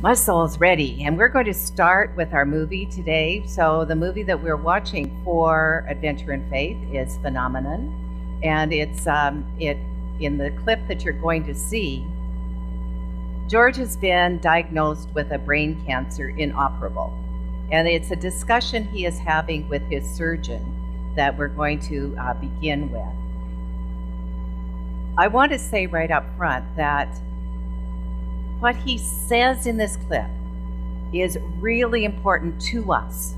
My soul's ready, and we're going to start with our movie today. So the movie that we're watching for Adventure in Faith is Phenomenon, and it's in the clip that you're going to see, George has been diagnosed with a brain cancer inoperable, and it's a discussion he is having with his surgeon that we're going to begin with. I want to say right up front that what he says in this clip is really important to us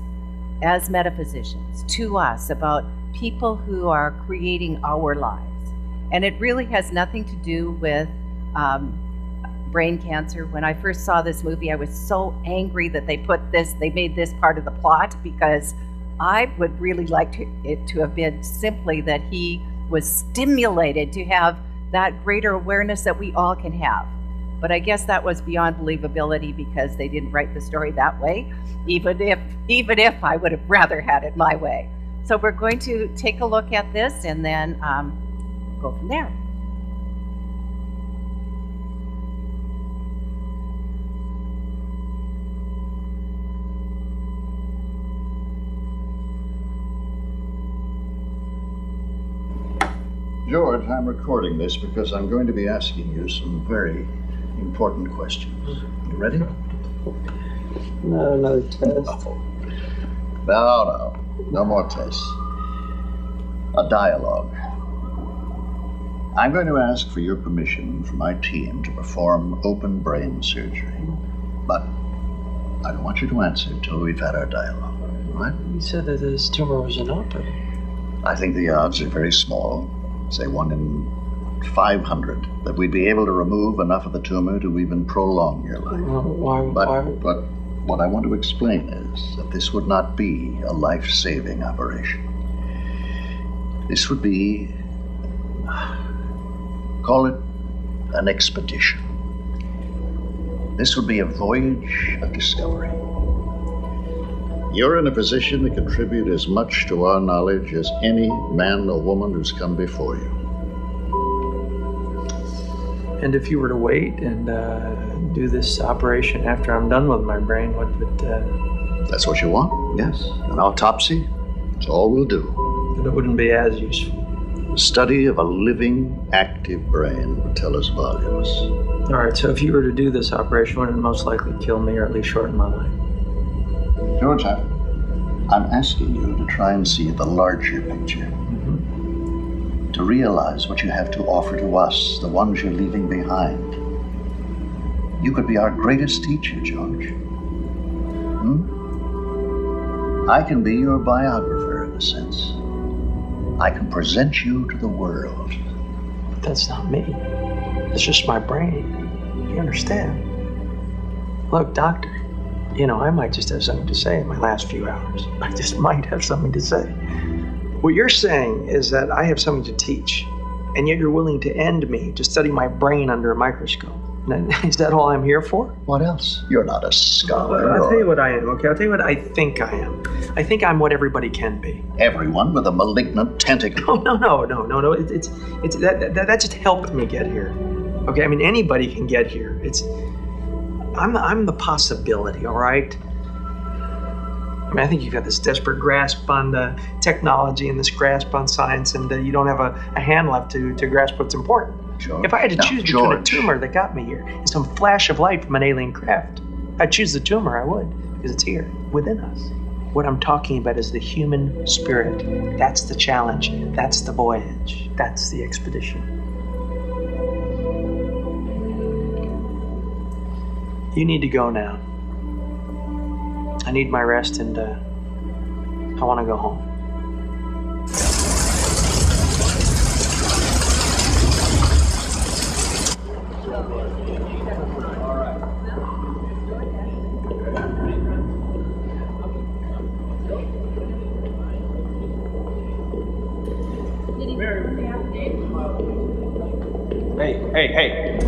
as metaphysicians, to us about people who are creating our lives. And it really has nothing to do with brain cancer. When I first saw this movie, I was so angry that they made this part of the plot, because I would really like it to have been simply that he was stimulated to have that greater awareness that we all can have. But I guess that was beyond believability, because they didn't write the story that way, even if I would have rather had it my way. So we're going to take a look at this and then go from there. George, I'm recording this because I'm going to be asking you some very important questions. You ready? Not another test. No more tests. A dialogue. I'm going to ask for your permission for my team to perform open brain surgery. But I don't want you to answer until we've had our dialogue, all right? You said that this tumor was inoperable. I think the odds are very small, say 1 in 500, that we'd be able to remove enough of the tumor to even prolong your life. But what I want to explain is that this would not be a life-saving operation. This would be, call it an expedition. This would be a voyage of discovery. You're in a position to contribute as much to our knowledge as any man or woman who's come before you. And if you were to wait and do this operation after I'm done with my brain, what would... That's what you want? Yes. An autopsy? That's all we'll do. But it wouldn't be as useful. The study of a living, active brain would tell us volumes. All right, so if you were to do this operation, would it most likely kill me or at least shorten my life? George, I'm asking you to try and see the larger picture. To realize what you have to offer to us, the ones you're leaving behind. You could be our greatest teacher, George. I can be your biographer, in a sense. I can present you to the world. But that's not me. It's just my brain. You understand? Look, doctor, I might just have something to say in my last few hours. I just might have something to say. What you're saying is that I have something to teach, and yet you're willing to end me to study my brain under a microscope. Is that all I'm here for? What else? You're not a scholar. I'll tell you what I am, okay? I'll tell you what I think I am. I think I'm what everybody can be. Everyone with a malignant tentacle. No. That just helped me get here. Okay, I mean, anybody can get here. I'm the possibility, all right? I mean, I think you've got this desperate grasp on technology and this grasp on science, and you don't have a hand left to grasp what's important. George. If I had to choose between a tumor that got me here and some flash of light from an alien craft, I'd choose the tumor, I would, because it's here, within us. What I'm talking about is the human spirit. That's the challenge. That's the voyage. That's the expedition. You need to go now. I need my rest, and I want to go home. Hey.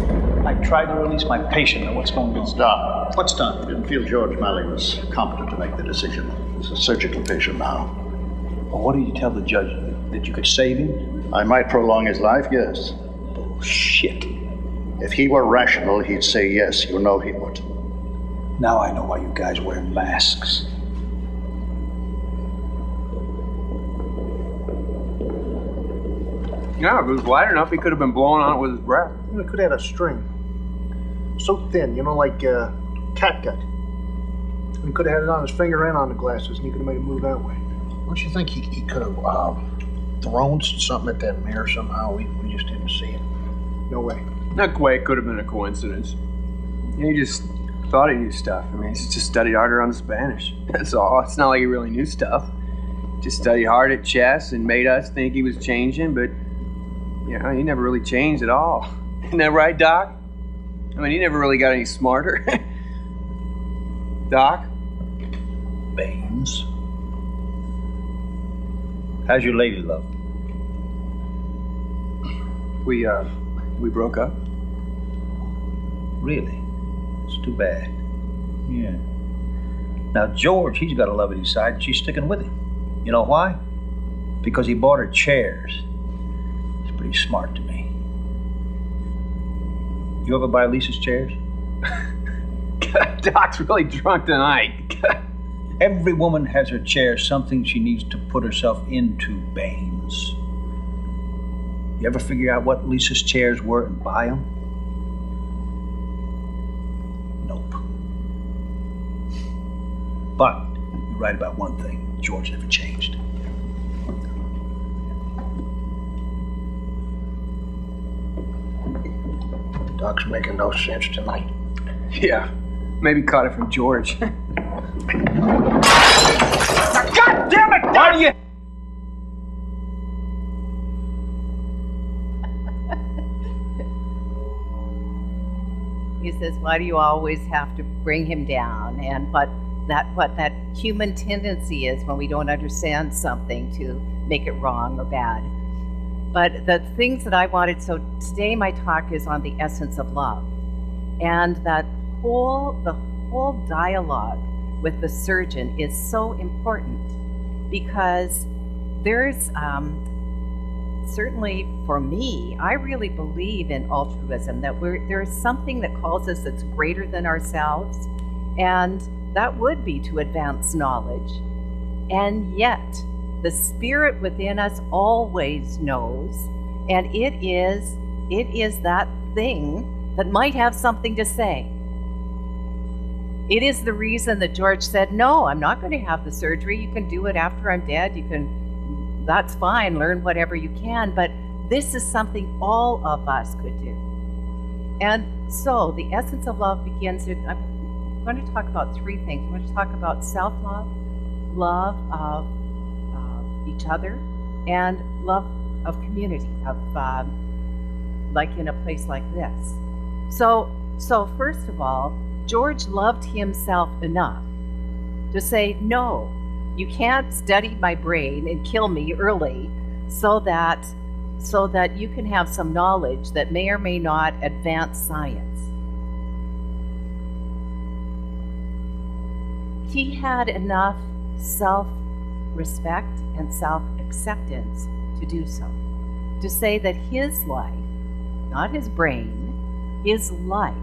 I tried to release my patient, and what's going on? It's done. What's done? Didn't feel George Malley was competent to make the decision. He's a surgical patient now. Well, what did you tell the judge? That you could save him? I might prolong his life, yes. Bullshit. If he were rational, he'd say yes. You know he would. Now I know why you guys wear masks. Yeah, if it was light enough, he could have been blowing on it with his breath. He could have had a string. So thin, like cat gut. He could have had it on his finger and on the glasses, and he could have made it move that way. Don't you think he could have thrown something at that mirror somehow? We just didn't see it. No way. That way, it could have been a coincidence. He just thought he knew stuff. I mean, he just studied harder on the Spanish. That's all. It's not like he really knew stuff. Just studied hard at chess and made us think he was changing, but he never really changed at all. Isn't that right, Doc? I mean, he never really got any smarter. Doc? Baines. How's your lady love? We broke up. Really? It's too bad. Yeah. Now, George, he's got a love at his side, and she's sticking with him. You know why? Because he bought her chairs. It's pretty smart to me. You ever buy Lisa's chairs? Doc's really drunk tonight. Every woman has her chair something she needs to put herself into, Baines. You ever figure out what Lisa's chairs were and buy them? Nope. But you're right about one thing. George never changed. Doc's making no sense tonight. Yeah, maybe caught it from George. God damn it! Why do you... He says, why do you always have to bring him down? And what that human tendency is when we don't understand something to make it wrong or bad. But the things that I wanted, so today my talk is on the essence of love. And the whole dialogue with the surgeon is so important because there's, certainly for me, I really believe in altruism, that there's something that calls us that's greater than ourselves, and that would be to advance knowledge. And yet, the spirit within us always knows, and it is that thing that might have something to say. It is the reason that George said, no, I'm not going to have the surgery. You can do it after I'm dead. That's fine, learn whatever you can, but this is something all of us could do. And so the essence of love begins, I'm going to talk about three things. I'm going to talk about self-love, love of each other, and love of community, of like in a place like this. So first of all, George loved himself enough to say, no, you can't study my brain and kill me early so that you can have some knowledge that may or may not advance science. He had enough self-respect and self-acceptance to do so. To say that his life, not his brain, his life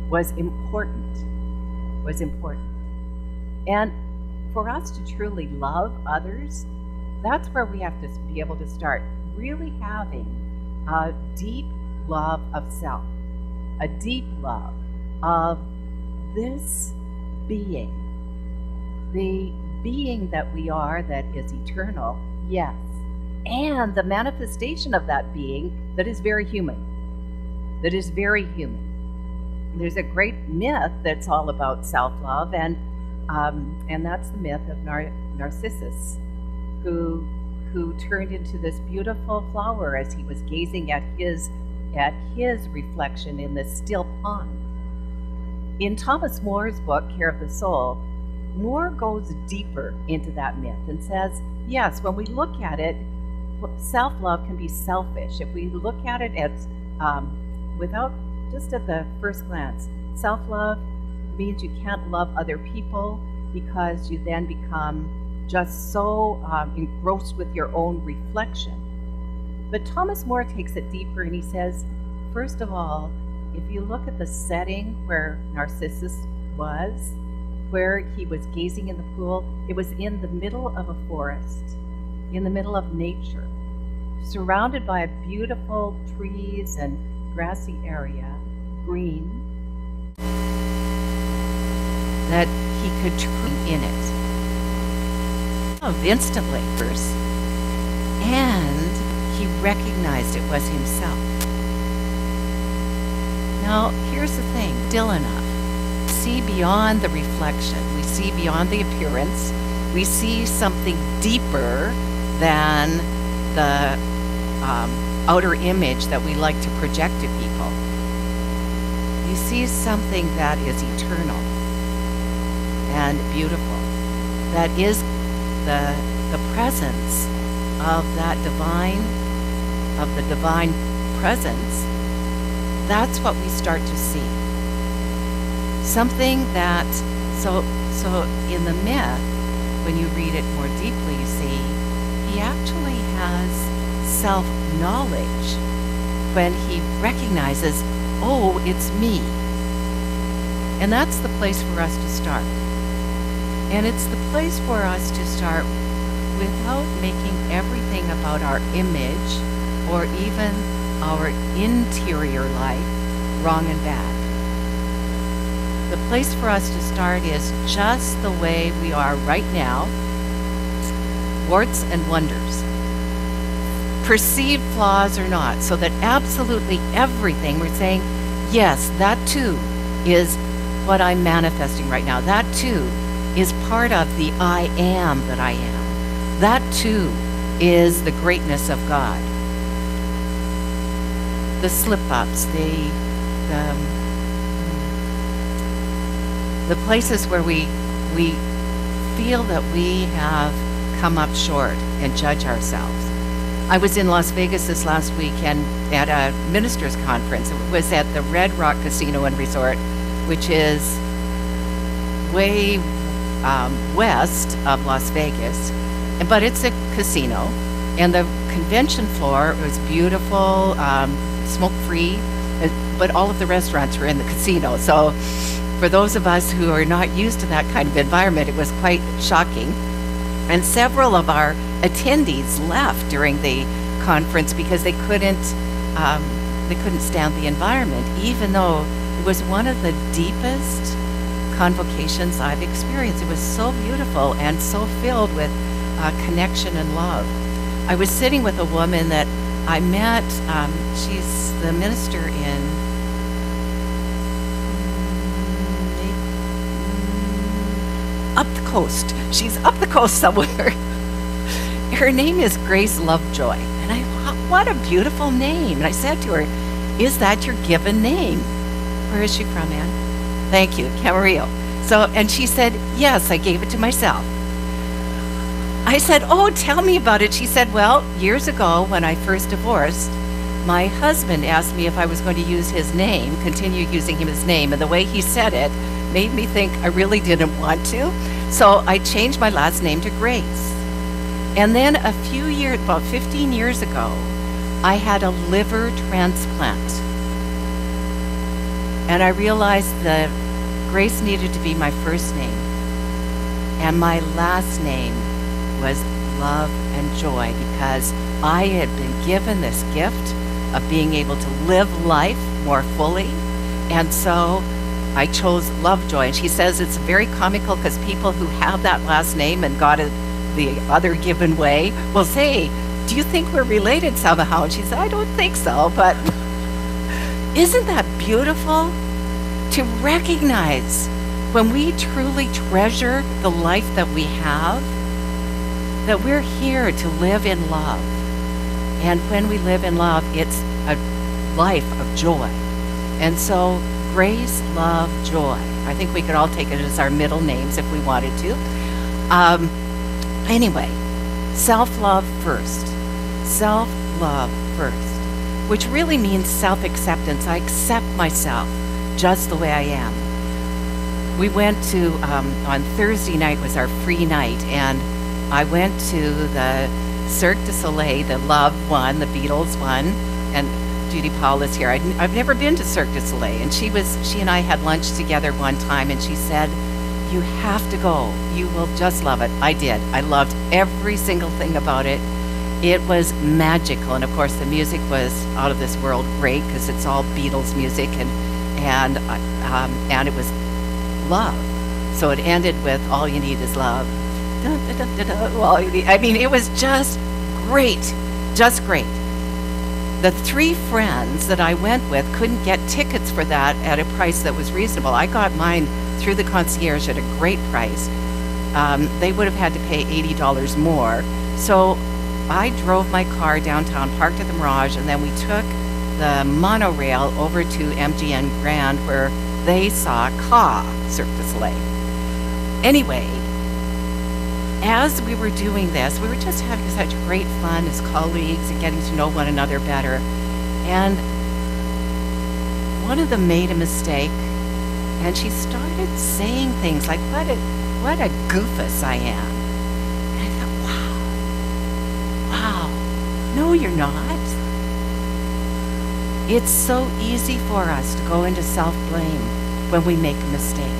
was important. And for us to truly love others, that's where we have to be able to start really having a deep love of self, a deep love of this being, the being that we are that is eternal, yes, and the manifestation of that being that is very human, There's a great myth that's all about self-love, and that's the myth of Narcissus, who turned into this beautiful flower as he was gazing at his reflection in this still pond. In Thomas More's book, Care of the Soul, Moore goes deeper into that myth and says, yes, when we look at it, self-love can be selfish. If we look at it as without just at the first glance, self-love means you can't love other people because you then become just so engrossed with your own reflection. But Thomas More takes it deeper and he says, first of all, if you look at the setting where Narcissus was, where he was gazing in the pool. It was in the middle of a forest, in the middle of nature, surrounded by beautiful trees and grassy area, green, that he could dream in it. Instantly, and he recognized it was himself. Now, here's the thing, still enough. We see beyond the reflection, we see beyond the appearance, we see something deeper than the outer image that we like to project to people. You see something that is eternal and beautiful, that is the presence of that the divine presence. That's what we start to see. Something that, so in the myth, when you read it more deeply, you see, he actually has self-knowledge when he recognizes, oh, it's me. And that's the place for us to start. And it's the place for us to start without making everything about our image or even our interior life wrong and bad. The place for us to start is just the way we are right now, warts and wonders, perceived flaws or not, so that absolutely everything we're saying, yes, that too is what I'm manifesting right now. That too is part of the I am that I am. That too is the greatness of God. The slip-ups, the places where we feel that we have come up short and judge ourselves. I was in Las Vegas this last weekend at a ministers' conference. It was at the Red Rock Casino and Resort, which is way west of Las Vegas, but it's a casino. And the convention floor was beautiful, smoke-free, but all of the restaurants were in the casino. So for those of us who are not used to that kind of environment, it was quite shocking. And several of our attendees left during the conference because they couldn't stand the environment, even though it was one of the deepest convocations I've experienced. It was so beautiful and so filled with connection and love. I was sitting with a woman that I met. She's the minister in up the coast. She's up the coast somewhere. Her name is Grace Lovejoy. And I thought, what a beautiful name. And I said to her, is that your given name? Where is she from, Ann? Thank you, Camarillo. So, and she said, yes, I gave it to myself. I said, oh, tell me about it. She said, well, years ago when I first divorced, my husband asked me if I was going to use his name, continue using his name, and the way he said it made me think I really didn't want to. So I changed my last name to Grace. And then a few years, about 15 years ago, I had a liver transplant. And I realized that Grace needed to be my first name. And my last name was Love and Joy, because I had been given this gift of being able to live life more fully. And so I chose Lovejoy. And she says it's very comical because people who have that last name and got it the other given way will say, do you think we're related somehow? And she said, I don't think so, but isn't that beautiful to recognize when we truly treasure the life that we have, that we're here to live in love. And when we live in love, it's a life of joy. And so Grace, Love, Joy. I think we could all take it as our middle names if we wanted to. Anyway, self-love first. Self-love first, which really means self-acceptance. I accept myself just the way I am. We went to, on Thursday night was our free night, and I went to the Cirque du Soleil, the Love one, the Beatles one, and Judy Powell is here. I've never been to Cirque du Soleil, and she and I had lunch together one time, and she said, "You have to go. You will just love it." I did. I loved every single thing about it. It was magical, and of course the music was out of this world great because it's all Beatles music, and it was love. So it ended with "All You Need Is Love." Dun, dun, dun, dun, dun. Well, I mean, it was just great, just great. The 3 friends that I went with couldn't get tickets for that at a price that was reasonable. I got mine through the concierge at a great price. They would have had to pay $80 more. So I drove my car downtown, parked at the Mirage, and then we took the monorail over to MGM Grand, where they saw Cirque du Soleil. Anyway, as we were doing this, we were just having such great fun as colleagues and getting to know one another better. And one of them made a mistake, and she started saying things like, what a goofus I am. And I thought, wow, no, you're not. It's so easy for us to go into self-blame when we make a mistake.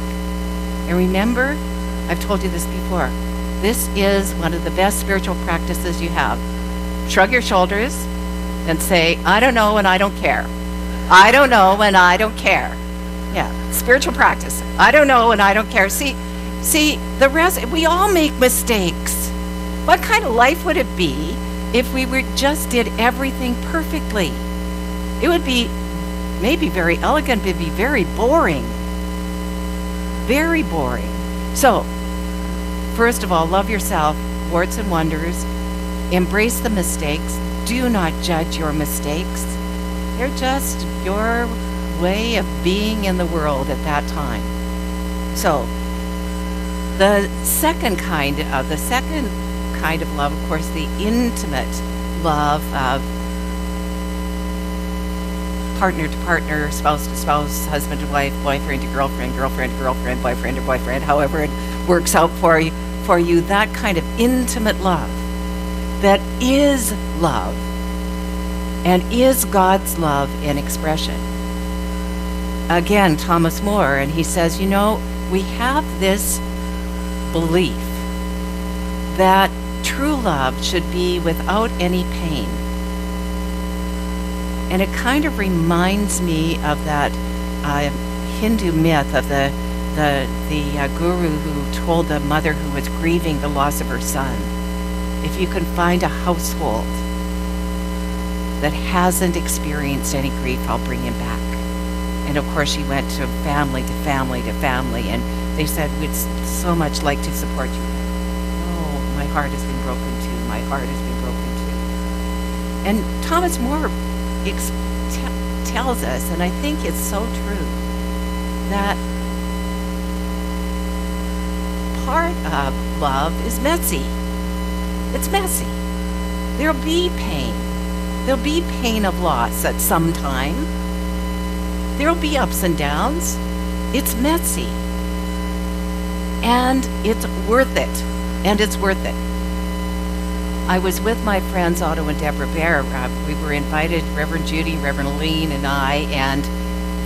And remember, I've told you this before, this is one of the best spiritual practices you have. Shrug your shoulders and say, I don't know and I don't care. I don't know and I don't care. Yeah, spiritual practice. I don't know and I don't care. See, the rest, we all make mistakes. What kind of life would it be if we just did everything perfectly? It would be maybe very elegant, but it'd be very boring. Very boring. So, first of all, love yourself, warts and wonders. Embrace the mistakes. Do not judge your mistakes. They're just your way of being in the world at that time. So, the second kind of love, of course, the intimate love of partner to partner, spouse to spouse, husband to wife, boyfriend to girlfriend, girlfriend to girlfriend, boyfriend to boyfriend, however it works out for you, that kind of intimate love that is love and is God's love in expression. Again, Thomas More, and he says, we have this belief that true love should be without any pain. And it kind of reminds me of that Hindu myth of the guru who told the mother who was grieving the loss of her son, if you can find a household that hasn't experienced any grief, I'll bring him back. And of course she went to family to family to family, and they said, we'd so much like to support you. Oh, my heart has been broken too. My heart has been broken too. And Thomas More tells us, and I think it's so true, that part of love is messy. It's messy. There'll be pain. There'll be pain of loss at some time. There'll be ups and downs. It's messy. And it's worth it. And it's worth it. I was with my friends Otto and Deborah Bear. We were invited, Reverend Judy, Reverend Aline, and I, and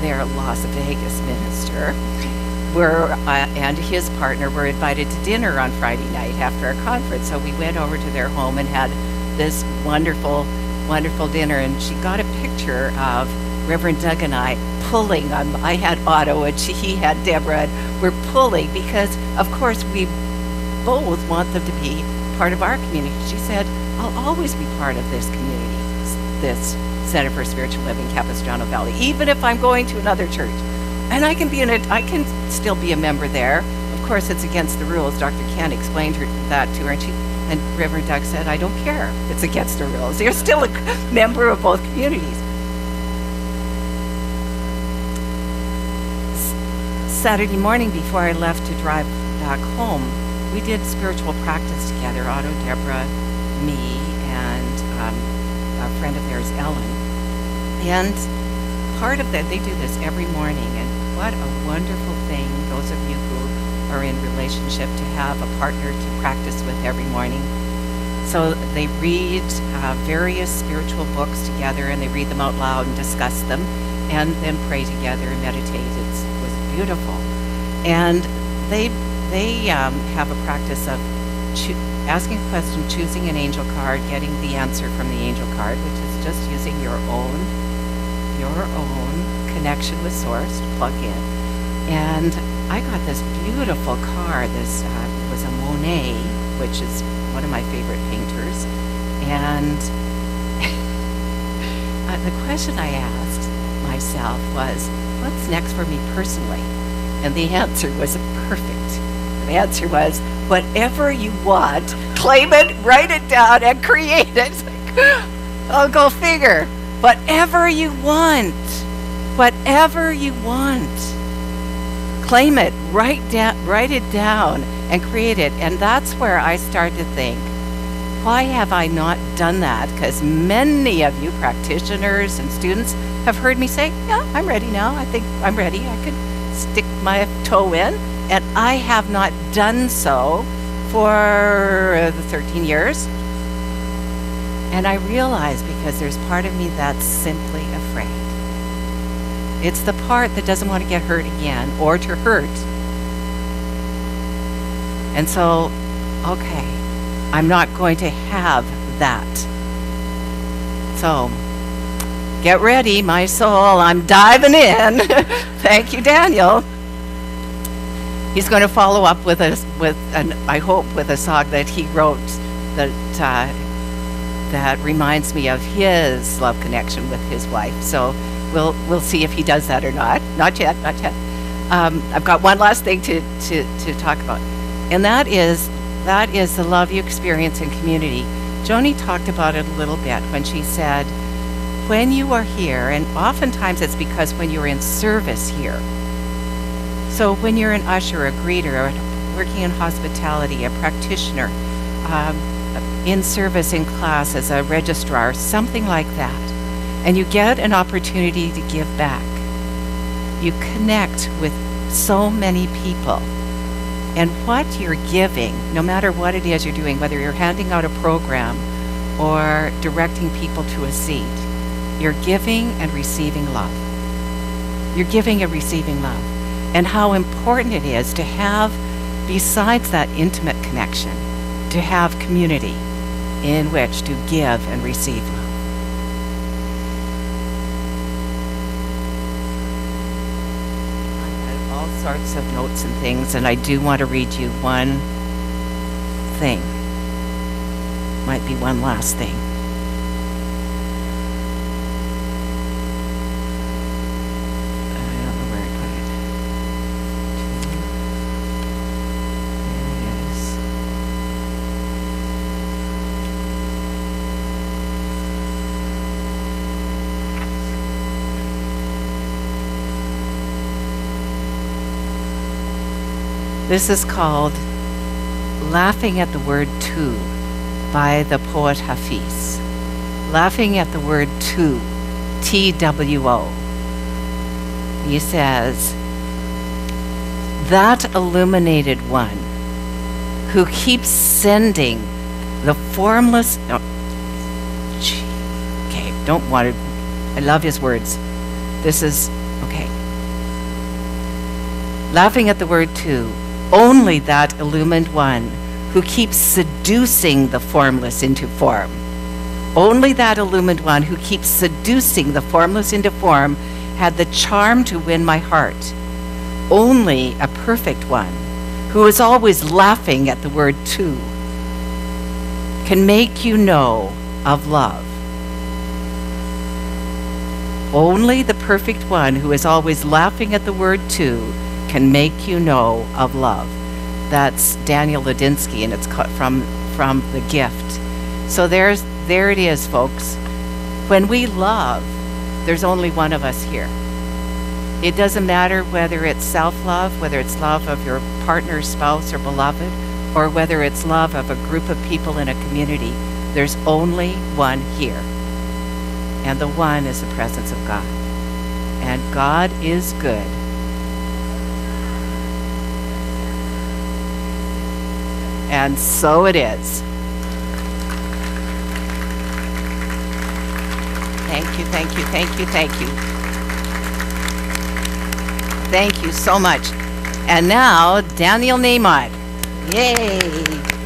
their Las Vegas minister and his partner were invited to dinner on Friday night after our conference. So we went over to their home and had this wonderful, wonderful dinner. And she got a picture of Reverend Doug and I pulling on. I had Otto and he had Deborah, and we're pulling because, of course, we both want them to be part of our community. She said, I'll always be part of this community, this Center for Spiritual Living, Capistrano Valley, even if I'm going to another church. And I can still be a member there. Of course, it's against the rules. Dr. Ken explained that to her, and Reverend Doug said, I don't care if it's against the rules. You're still a member of both communities. Saturday morning, before I left to drive back home, we did spiritual practice together, Otto, Deborah, me, and a friend of theirs, Ellen. And part of that, they do this every morning, and what a wonderful thing, those of you who are in relationship, to have a partner to practice with every morning. So they read various spiritual books together, and they read them out loud and discuss them, and then pray together and meditate. It was beautiful. And they have a practice of asking a question, choosing an angel card, getting the answer from the angel card, which is just using your own connection with Source to plug in. And I got this beautiful card. This was a Monet, which is one of my favorite painters. And the question I asked myself was, what's next for me personally? And the answer was perfect. The answer was, whatever you want, claim it, write it down, and create it. It's like, I'll go figure. Whatever you want. Whatever you want. Claim it, write it down, and create it. And that's where I started to think, why have I not done that? Because many of you practitioners and students have heard me say, yeah, I'm ready now. I think I'm ready. I could stick my toe in. And I have not done so for the 13 years. And I realize because there's part of me that's simply afraid. It's the part that doesn't want to get hurt again or to hurt. And so, okay, I'm not going to have that. So, get ready, my soul. I'm diving in. Thank you, Daniel. He's going to follow up with I hope, with a song that he wrote that reminds me of his love connection with his wife. So we'll see if he does that or not. Not yet. I've got one last thing to talk about, and that is the love you experience in community. Joni talked about it a little bit when she said, when you are here, and oftentimes it's because when you're in service here. So when you're an usher, a greeter, working in hospitality, a practitioner, in service in class as a registrar, something like that, and you get an opportunity to give back, you connect with so many people. And what you're giving, no matter what it is you're doing, whether you're handing out a program or directing people to a seat, you're giving and receiving love. You're giving and receiving love. And how important it is to have, besides that intimate connection, to have community in which to give and receive love. I have all sorts of notes and things, and I do want to read you one thing. Might be one last thing. This is called Laughing at the Word Two by the poet Hafiz. Laughing at the word two, T-W-O. He says, that illuminated one who keeps sending the formless, okay, don't want to, I love his words. This is, okay. Laughing at the word two, only that illumined one who keeps seducing the formless into form. Only that illumined one who keeps seducing the formless into form had the charm to win my heart. Only a perfect one who is always laughing at the word two can make you know of love. Only the perfect one who is always laughing at the word two can make you know of love. That's Daniel Ladinsky, and it's from The Gift. So there it is, folks. When we love, there's only one of us here. It doesn't matter whether it's self-love, whether it's love of your partner, spouse, or beloved, or whether it's love of a group of people in a community. There's only one here. And the one is the presence of God. And God is good. And so it is. Thank you, thank you, thank you, thank you. Thank you so much. And now, Daniel Neymar. Yay!